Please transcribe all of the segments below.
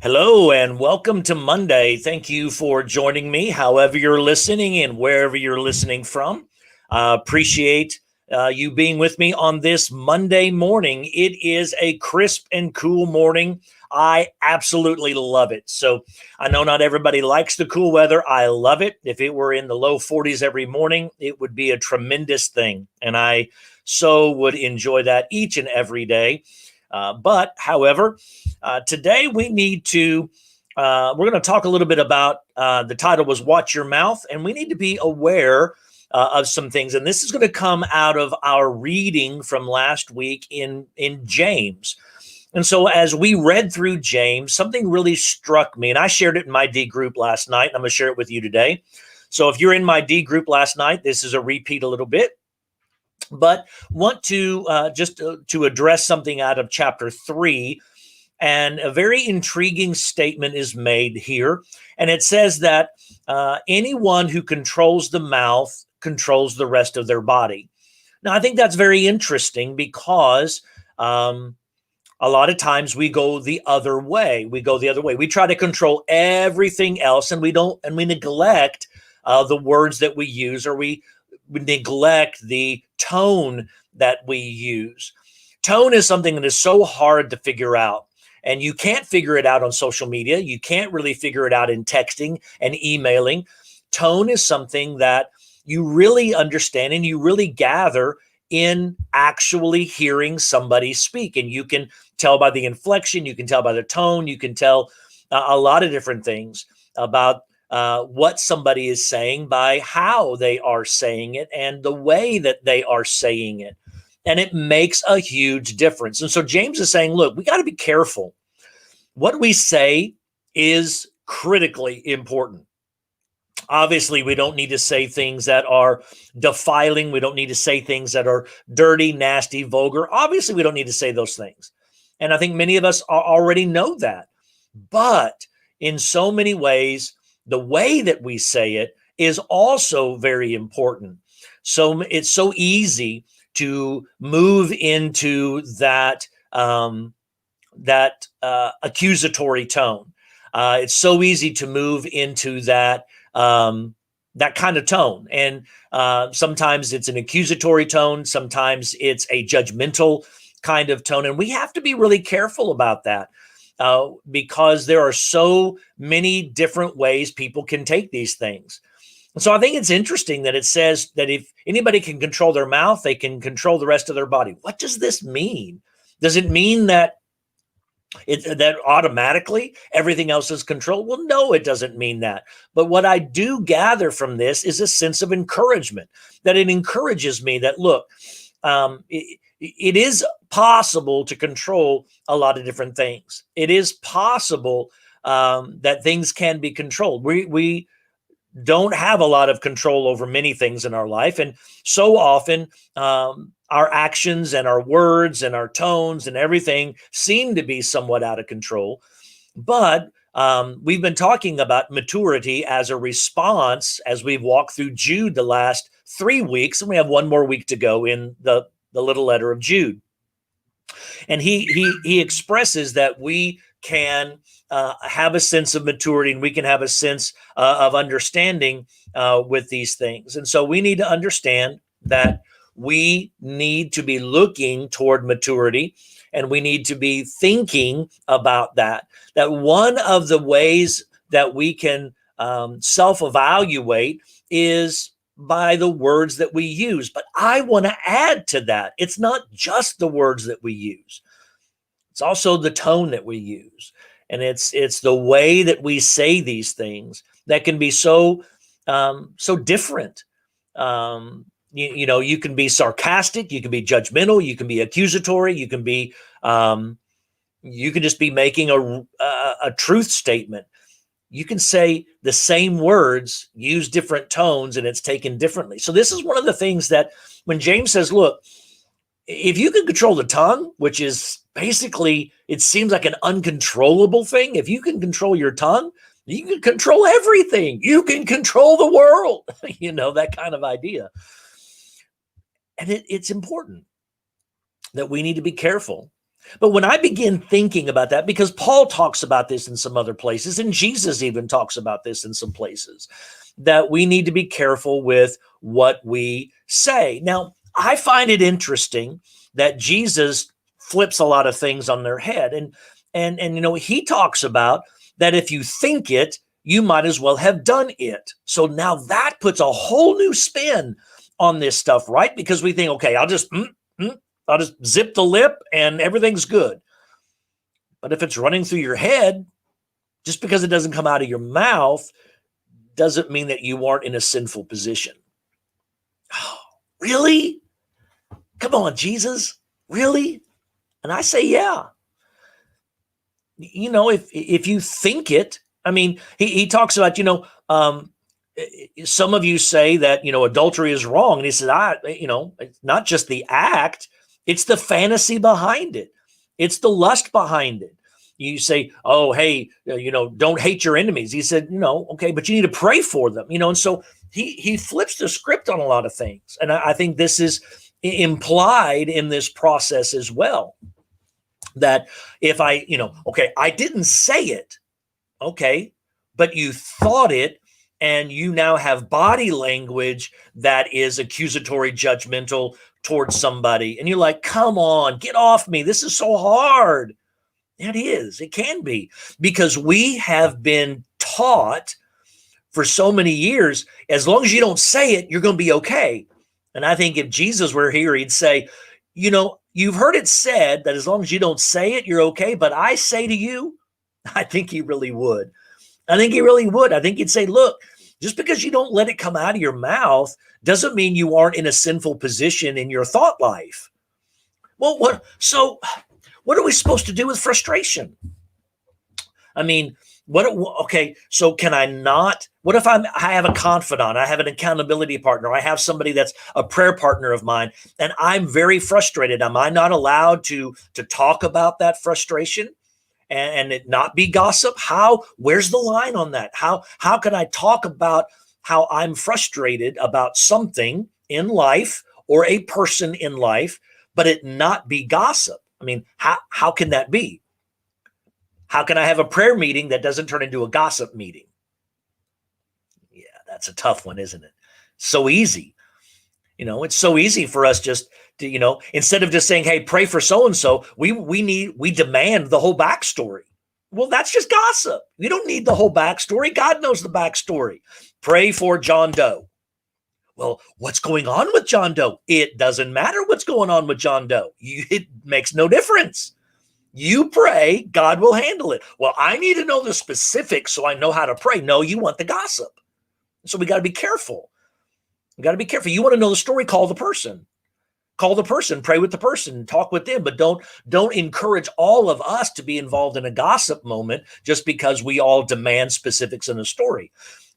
Hello and welcome to Monday. Thank you for joining me, however you're listening and wherever you're listening from. Appreciate you being with me on this Monday morning. It is a crisp and cool morning. I absolutely love it. So I know not everybody likes the cool weather. I love it. If it were in the low 40s every morning, it would be a tremendous thing. And I so would enjoy that each and every day. However, today we need to, we're going to talk a little bit about the title was Watch Your Mouth, and we need to be aware of some things. And this is going to come out of our reading from last week in James. And so as we read through James, something really struck me, and I shared it in my D group last night, and I'm going to share it with you today. So if you're in my D group last night, this is a repeat a little bit. But want to to address something out of chapter 3, and a very intriguing statement is made here. And it says that anyone who controls the mouth controls the rest of their body. Now, I think that's very interesting because a lot of times we go the other way. We try to control everything else, and we neglect the words that we use, or we neglect the tone that we use. Tone is something that is so hard to figure out. And you can't figure it out on social media. You can't really figure it out in texting and emailing. Tone is something that you really understand and you really gather in actually hearing somebody speak. And you can tell by the inflection, you can tell by the tone, you can tell a lot of different things about what somebody is saying by how they are saying it and the way that they are saying it. And it makes a huge difference. And so James is saying, look, we got to be careful. What we say is critically important. Obviously, we don't need to say things that are defiling. We don't need to say things that are dirty, nasty, vulgar. Obviously, we don't need to say those things. And I think many of us already know that. But in so many ways, the way that we say it is also very important. So it's so easy to move into that accusatory tone. It's so easy to move into that kind of tone, and sometimes it's an accusatory tone. Sometimes it's a judgmental kind of tone, and we have to be really careful about that because there are so many different ways people can take these things. So I think it's interesting that it says that if anybody can control their mouth, they can control the rest of their body. What does this mean? Does it mean that that automatically everything else is controlled? Well, no, it doesn't mean that. But what I do gather from this is a sense of encouragement, that it encourages me that, look, it is possible to control a lot of different things. It is possible that things can be controlled. We don't have a lot of control over many things in our life. And so often our actions and our words and our tones and everything seem to be somewhat out of control. But we've been talking about maturity as a response as we've walked through Jude the last 3 weeks, and we have one more week to go in the little letter of Jude. And he expresses that we can have a sense of maturity, and we can have a sense of understanding with these things. And so we need to understand that we need to be looking toward maturity, and we need to be thinking about that one of the ways that we can self-evaluate is by the words that we use. But I want to add to that, it's not just the words that we use. It's also the tone that we use. And it's the way that we say these things that can be so different. You can be sarcastic, you can be judgmental, you can be accusatory, you can just be making a truth statement. You can say the same words, use different tones, and it's taken differently. So this is one of the things that when James says, look, if you can control the tongue, which is basically, it seems like an uncontrollable thing. If you can control your tongue, you can control everything. You can control the world, that kind of idea. And it's important that we need to be careful But when I begin thinking about that, because Paul talks about this in some other places, and Jesus even talks about this in some places, that we need to be careful with what we say. Now, I find it interesting that Jesus flips a lot of things on their head. And he talks about that if you think it, you might as well have done it. So now that puts a whole new spin on this stuff, right? Because we think, okay, I'll just zip the lip and everything's good. But if it's running through your head, just because it doesn't come out of your mouth doesn't mean that you aren't in a sinful position. Oh, really? Come on, Jesus. Really? And I say, yeah. If you think it, I mean, he talks about, some of you say that, adultery is wrong. And he said, it's not just the act, it's the fantasy behind it. It's the lust behind it. You say, oh, hey, don't hate your enemies. He said, okay, but you need to pray for them, and so he flips the script on a lot of things. And I think this is implied in this process as well, that if I didn't say it, okay, but you thought it, and you now have body language that is accusatory, judgmental towards somebody. And you're like, come on, get off me. This is so hard. It is. It can be, because we have been taught for so many years, as long as you don't say it, you're going to be okay. And I think if Jesus were here, he'd say, you've heard it said that as long as you don't say it, you're okay. But I say to you, I think he really would. I think he'd say, look, just because you don't let it come out of your mouth doesn't mean you aren't in a sinful position in your thought life. Well, what are we supposed to do with frustration? I mean, so can I not? What if I have a confidant, I have an accountability partner, I have somebody that's a prayer partner of mine, and I'm very frustrated? Am I not allowed to talk about that frustration and it not be gossip? Where's the line on that? How can I talk about how I'm frustrated about something in life or a person in life, but it not be gossip? I mean, how can that be? How can I have a prayer meeting that doesn't turn into a gossip meeting? Yeah, that's a tough one, isn't it? So easy. It's so easy for us just to, instead of just saying, hey, pray for so-and-so, we demand the whole backstory. Well, that's just gossip. We don't need the whole backstory. God knows the backstory. Pray for John Doe. Well, what's going on with John Doe? It doesn't matter what's going on with John Doe. It makes no difference. You pray, God will handle it. Well, I need to know the specifics so I know how to pray. No, you want the gossip. So we got to be careful. You want to know the story, call the person. Pray with the person, talk with them, but don't encourage all of us to be involved in a gossip moment just because we all demand specifics in a story.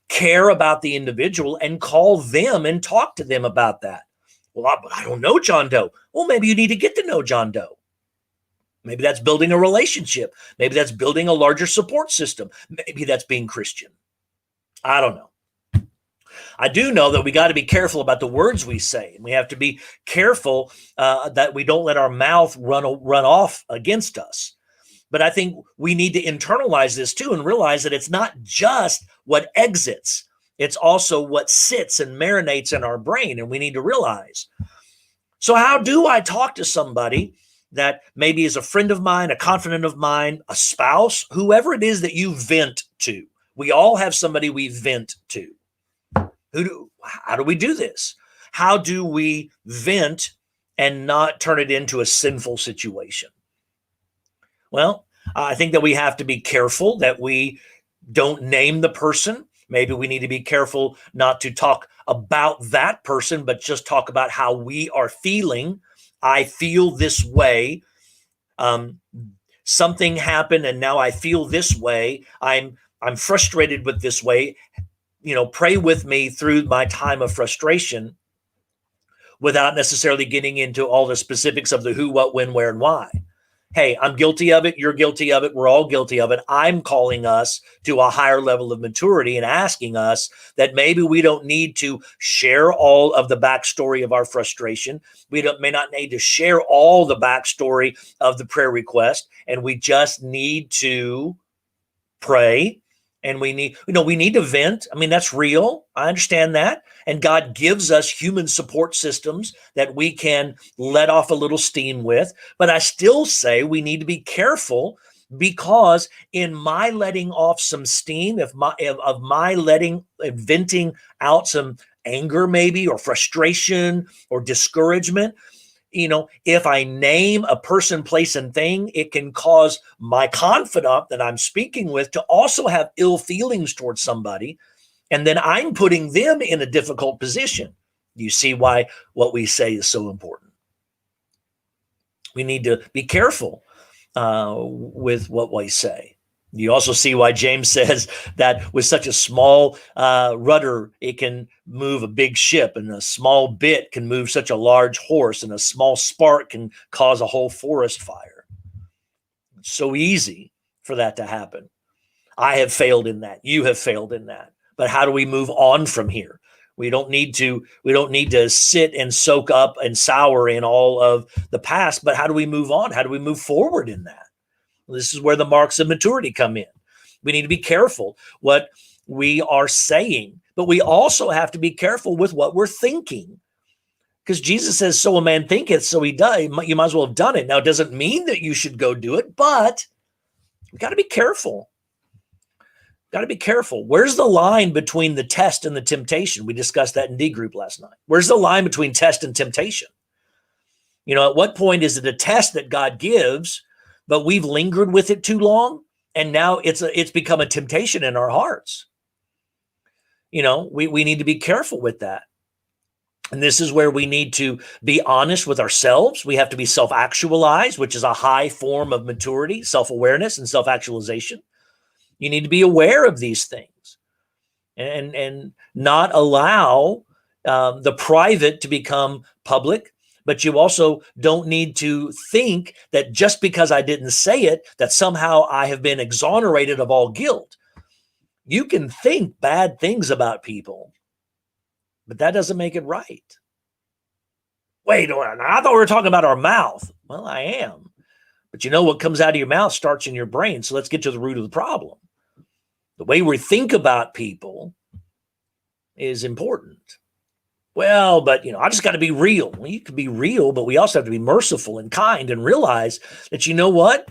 Care about the individual and call them and talk to them about that. Well, I don't know John Doe. Well, maybe you need to get to know John Doe. Maybe that's building a relationship. Maybe that's building a larger support system. Maybe that's being Christian. I don't know. I do know that we got to be careful about the words we say. And we have to be careful that we don't let our mouth run off against us. But I think we need to internalize this too and realize that it's not just what exits. It's also what sits and marinates in our brain. And we need to realize. So how do I talk to somebody that maybe is a friend of mine, a confidant of mine, a spouse, whoever it is that you vent to? We all have somebody we vent to. How do we do this? How do we vent and not turn it into a sinful situation? Well, I think that we have to be careful that we don't name the person. Maybe we need to be careful not to talk about that person, but just talk about how we are feeling. I feel this way. Something happened and now I feel this way. I'm frustrated with this way. Pray with me through my time of frustration without necessarily getting into all the specifics of the who, what, when, where, and why. Hey, I'm guilty of it. You're guilty of it. We're all guilty of it. I'm calling us to a higher level of maturity and asking us that maybe we don't need to share all of the backstory of our frustration. May not need to share all the backstory of the prayer request, and we just need to pray. And we need to vent. I mean, that's real. I understand that. And God gives us human support systems that we can let off a little steam with. But I still say we need to be careful, because in my letting off some steam, of my venting out some anger maybe, or frustration or discouragement, if I name a person, place, and thing, it can cause my confidant that I'm speaking with to also have ill feelings towards somebody. And then I'm putting them in a difficult position. You see why what we say is so important. We need to be careful with what we say. You also see why James says that with such a small rudder, it can move a big ship, and a small bit can move such a large horse, and a small spark can cause a whole forest fire. It's so easy for that to happen. I have failed in that. You have failed in that. But how do we move on from here? We don't need to sit and soak up and sour in all of the past, but how do we move on? How do we move forward in that? This is where the marks of maturity come in. We need to be careful what we are saying, but we also have to be careful with what we're thinking, because Jesus says, so a man thinketh, so he does. You might as well have done it. Now, it doesn't mean that you should go do it, but we got to be careful. Got to be careful. Where's the line between the test and the temptation? We discussed that in D group last night. Where's the line between test and temptation? At what point is it a test that God gives, but we've lingered with it too long, and now it's become a temptation in our hearts? We need to be careful with that. And this is where we need to be honest with ourselves. We have to be self-actualized, which is a high form of maturity, self-awareness and self-actualization. You need to be aware of these things and not allow the private to become public. But you also don't need to think that just because I didn't say it, that somehow I have been exonerated of all guilt. You can think bad things about people, but that doesn't make it right. Wait, I thought we were talking about our mouth. Well, I am. But what comes out of your mouth starts in your brain. So let's get to the root of the problem. The way we think about people is important. Well, but I just got to be real. Well, you can be real, but we also have to be merciful and kind and realize that, what?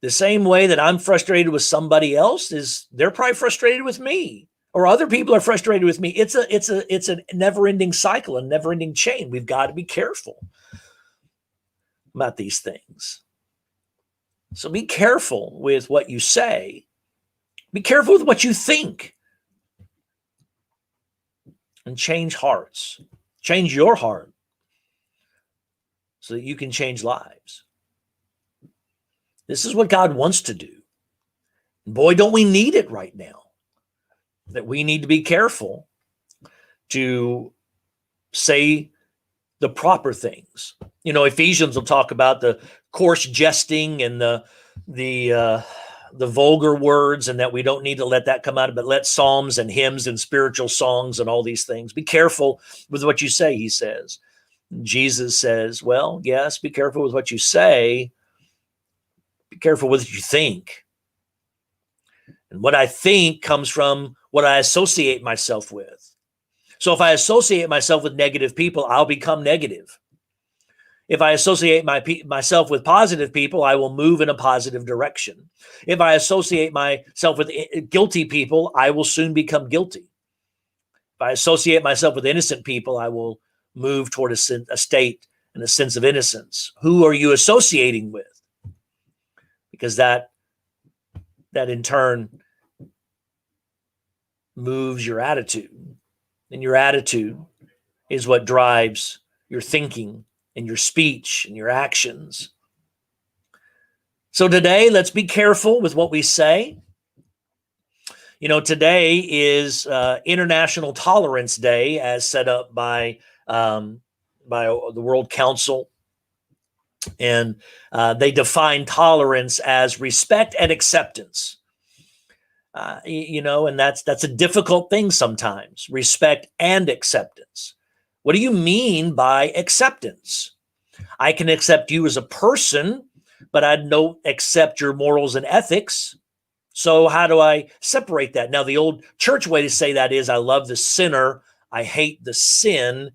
The same way that I'm frustrated with somebody else is they're probably frustrated with me, or other people are frustrated with me. It's a never-ending cycle, a never-ending chain. We've got to be careful about these things. So be careful with what you say. Be careful with what you think. And change hearts. Change your heart so that you can change lives. This is what God wants to do. Boy, don't we need it right now. That we need to be careful to say the proper things. Ephesians will talk about the coarse jesting and the vulgar words, and that we don't need to let that come out, but let psalms and hymns and spiritual songs and all these things. Be careful with what you say, he says. Jesus says, well, yes, be careful with what you say. Be careful with what you think. And what I think comes from what I associate myself with. So if I associate myself with negative people, I'll become negative. If I associate myself with positive people, I will move in a positive direction. If I associate myself with guilty people, I will soon become guilty. If I associate myself with innocent people, I will move toward a state and a sense of innocence. Who are you associating with? Because that in turn moves your attitude. And your attitude is what drives your thinking and your speech and your actions. So today, let's be careful with what we say. Today is International Tolerance Day, as set up by the World Council And they define tolerance as respect and acceptance. And that's a difficult thing sometimes, respect and acceptance. What do you mean by acceptance? I can accept you as a person, but I don't accept your morals and ethics. So how do I separate that? Now, the old church way to say that is, I love the sinner, I hate the sin.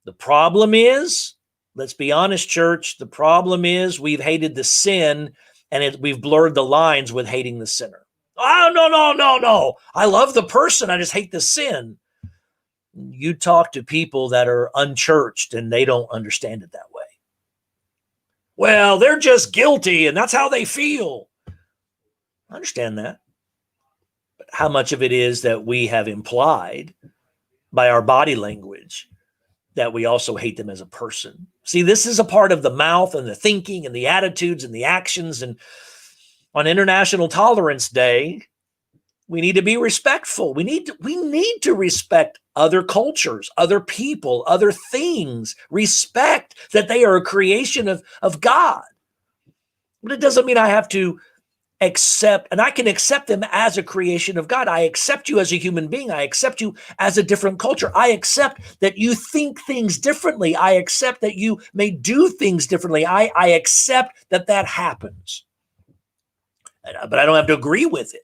The problem is, let's be honest, church, the problem is we've hated the sin and we've blurred the lines with hating the sinner. Oh, no. I love the person, I just hate the sin. You talk to people that are unchurched and they don't understand it that way. Well, they're just guilty and that's how they feel. I understand that. But how much of it is that we have implied by our body language that we also hate them as a person? See, this is a part of the mouth and the thinking and the attitudes and the actions. And on International Tolerance Day, we need to be respectful. We need to respect other cultures, other people, other things. Respect that they are a creation of God. But it doesn't mean I have to accept, and I can accept them as a creation of God. I accept you as a human being. I accept you as a different culture. I accept that you think things differently. I accept that you may do things differently. I accept that happens. But I don't have to agree with it.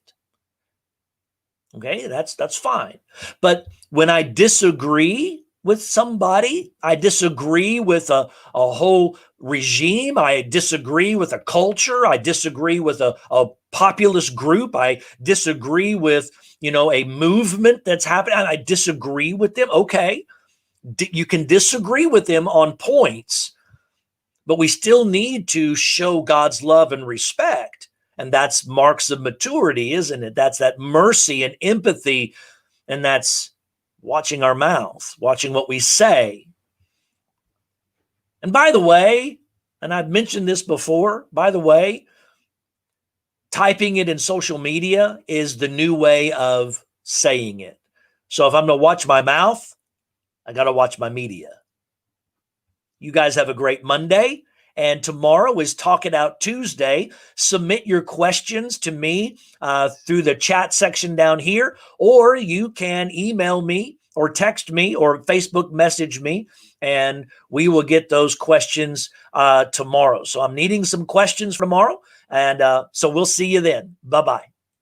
Okay, that's fine. But when I disagree with somebody, I disagree with a whole regime, I disagree with a culture, I disagree with a populist group, I disagree with, a movement that's happening, and I disagree with them. Okay, you can disagree with them on points, but we still need to show God's love and respect. And that's marks of maturity, isn't it? That's that mercy and empathy. And that's watching our mouth, watching what we say. And by the way, and I've mentioned this before, by the way, typing it in social media is the new way of saying it. So if I'm going to watch my mouth, I got to watch my media. You guys have a great Monday. And tomorrow is Talk It Out Tuesday. Submit your questions to me through the chat section down here, or you can email me or text me or Facebook message me, and we will get those questions tomorrow. So I'm needing some questions tomorrow, and so we'll see you then. Bye-bye.